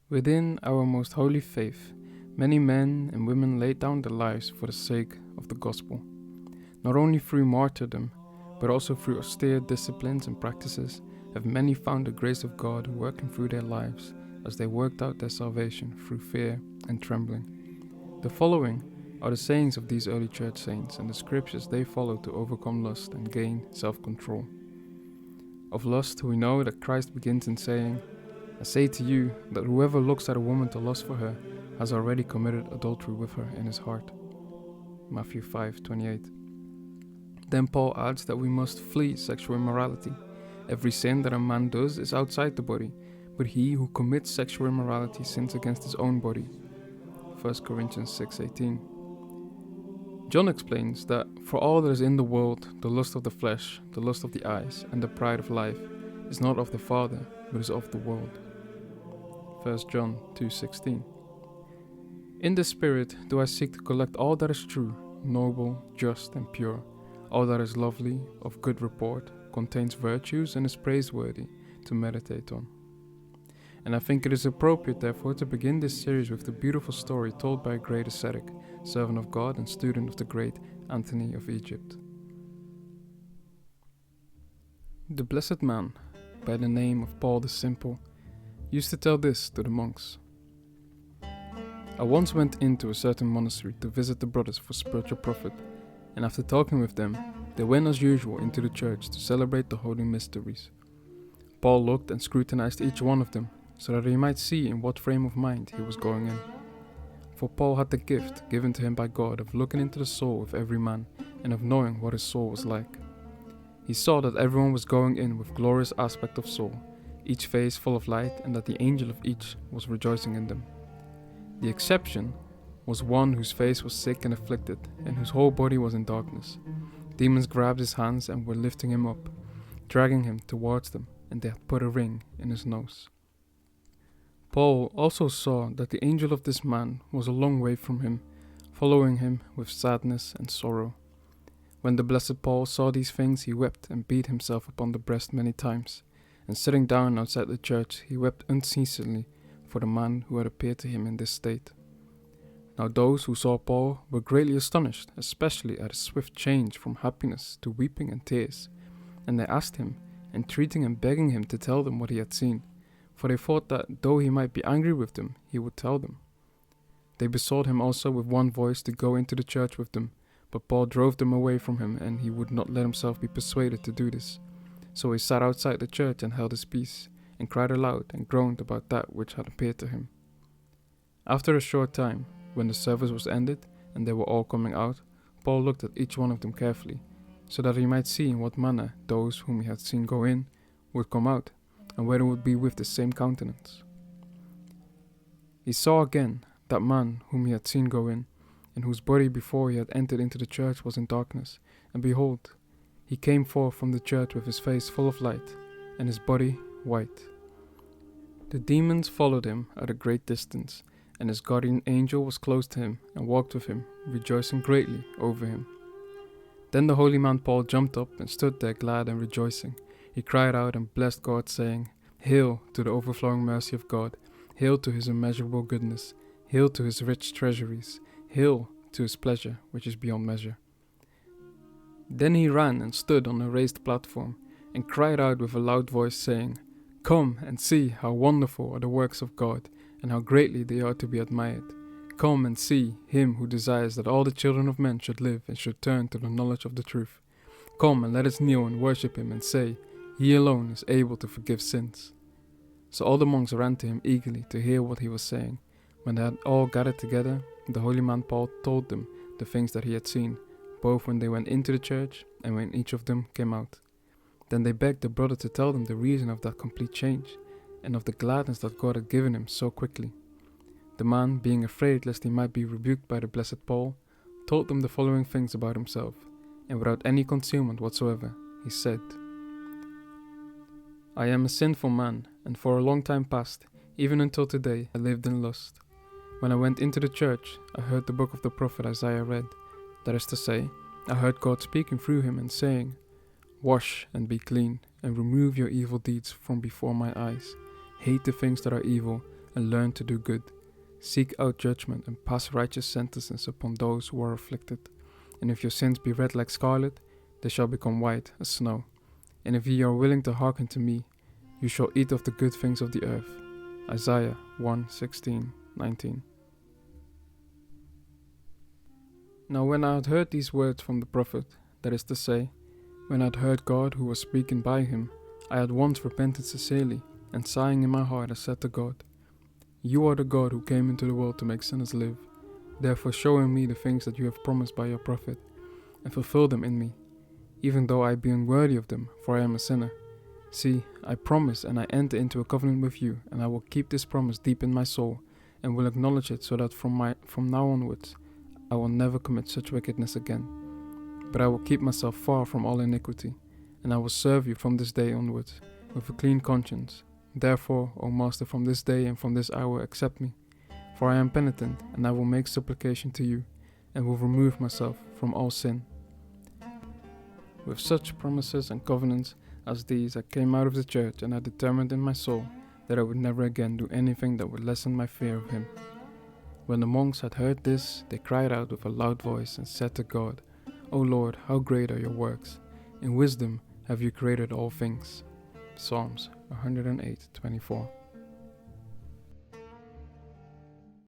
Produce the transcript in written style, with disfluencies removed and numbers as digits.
Within our most holy faith, many men and women laid down their lives for the sake of the gospel. Not only through martyrdom, but also through austere disciplines and practices, have many found the grace of God working through their lives as they worked out their salvation through fear and trembling. The following are the sayings of these early church saints and the scriptures they followed to overcome lust and gain self-control. Of lust, we know that Christ begins in saying, "I say to you that whoever looks at a woman to lust for her has already committed adultery with her in his heart." Matthew 5:28. Then Paul adds that we must flee sexual immorality. Every sin that a man does is outside the body, but he who commits sexual immorality sins against his own body. 1 Corinthians 6:18. John explains that for all that is in the world, the lust of the flesh, the lust of the eyes, and the pride of life is not of the Father, but is of the world. 1 John 2:16. In this spirit do I seek to collect all that is true, noble, just, and pure, all that is lovely, of good report, contains virtues, and is praiseworthy to meditate on. And I think it is appropriate, therefore, to begin this series with the beautiful story told by a great ascetic, servant of God and student of the great Anthony of Egypt. The blessed man, by the name of Paul the Simple, used to tell this to the monks. I once went into a certain monastery to visit the brothers for spiritual profit, and after talking with them, they went as usual into the church to celebrate the holy mysteries. Paul looked and scrutinized each one of them, so that he might see in what frame of mind he was going in. For Paul had the gift given to him by God of looking into the soul of every man and of knowing what his soul was like. He saw that everyone was going in with glorious aspect of soul, each face full of light, and that the angel of each was rejoicing in them. The exception was one whose face was sick and afflicted, and whose whole body was in darkness. Demons grabbed his hands and were lifting him up, dragging him towards them, and they had put a ring in his nose. Paul also saw that the angel of this man was a long way from him, following him with sadness and sorrow. When the blessed Paul saw these things, he wept and beat himself upon the breast many times, and sitting down outside the church, he wept unceasingly for the man who had appeared to him in this state. Now those who saw Paul were greatly astonished, especially at his swift change from happiness to weeping and tears, and they asked him, entreating and begging him to tell them what he had seen, for they thought that though he might be angry with them, he would tell them. They besought him also with one voice to go into the church with them, but Paul drove them away from him, and he would not let himself be persuaded to do this. So he sat outside the church and held his peace, and cried aloud and groaned about that which had appeared to him. After a short time, when the service was ended and they were all coming out, Paul looked at each one of them carefully, so that he might see in what manner those whom he had seen go in would come out, and whether it would be with the same countenance. He saw again that man whom he had seen go in, and whose body before he had entered into the church was in darkness, and behold, he came forth from the church with his face full of light, and his body white. The demons followed him at a great distance, and his guardian angel was close to him and walked with him, rejoicing greatly over him. Then the holy man Paul jumped up and stood there glad and rejoicing. He cried out and blessed God, saying, "Hail to the overflowing mercy of God, hail to his immeasurable goodness, hail to his rich treasuries, hail to his pleasure which is beyond measure." Then he ran and stood on a raised platform, and cried out with a loud voice, saying, "Come and see how wonderful are the works of God, and how greatly they are to be admired. Come and see him who desires that all the children of men should live and should turn to the knowledge of the truth. Come and let us kneel and worship him and say, he alone is able to forgive sins." So all the monks ran to him eagerly to hear what he was saying. When they had all gathered together, the holy man Paul told them the things that he had seen, both when they went into the church and when each of them came out. Then they begged the brother to tell them the reason of that complete change, and of the gladness that God had given him so quickly. The man, being afraid lest he might be rebuked by the blessed Paul, told them the following things about himself, and without any concealment whatsoever, he said, "I am a sinful man, and for a long time past, even until today, I lived in lust. When I went into the church, I heard the book of the prophet Isaiah read. That is to say, I heard God speaking through him and saying, 'Wash and be clean, and remove your evil deeds from before my eyes. Hate the things that are evil, and learn to do good. Seek out judgment and pass righteous sentences upon those who are afflicted. And if your sins be red like scarlet, they shall become white as snow. And if ye are willing to hearken to me, you shall eat of the good things of the earth. Isaiah 1:16-19. Now when I had heard these words from the prophet, that is to say, when I had heard God who was speaking by him, I at once repented sincerely, and sighing in my heart I said to God, You are the God who came into the world to make sinners live. Therefore show in me the things that you have promised by your prophet, and fulfill them in me, even though I be unworthy of them, for I am a sinner. See, I promise, and I enter into a covenant with you, and I will keep this promise deep in my soul, and will acknowledge it, so that from now onwards I will never commit such wickedness again. But I will keep myself far from all iniquity, and I will serve you from this day onwards, with a clean conscience. Therefore, O Master, from this day and from this hour accept me, for I am penitent, and I will make supplication to you, and will remove myself from all sin. With such promises and covenants as these I came out of the church, and I determined in my soul that I would never again do anything that would lessen my fear of him. When the monks had heard this, they cried out with a loud voice and said to God, O Lord, how great are your works! In wisdom have you created all things. Psalms 108:24.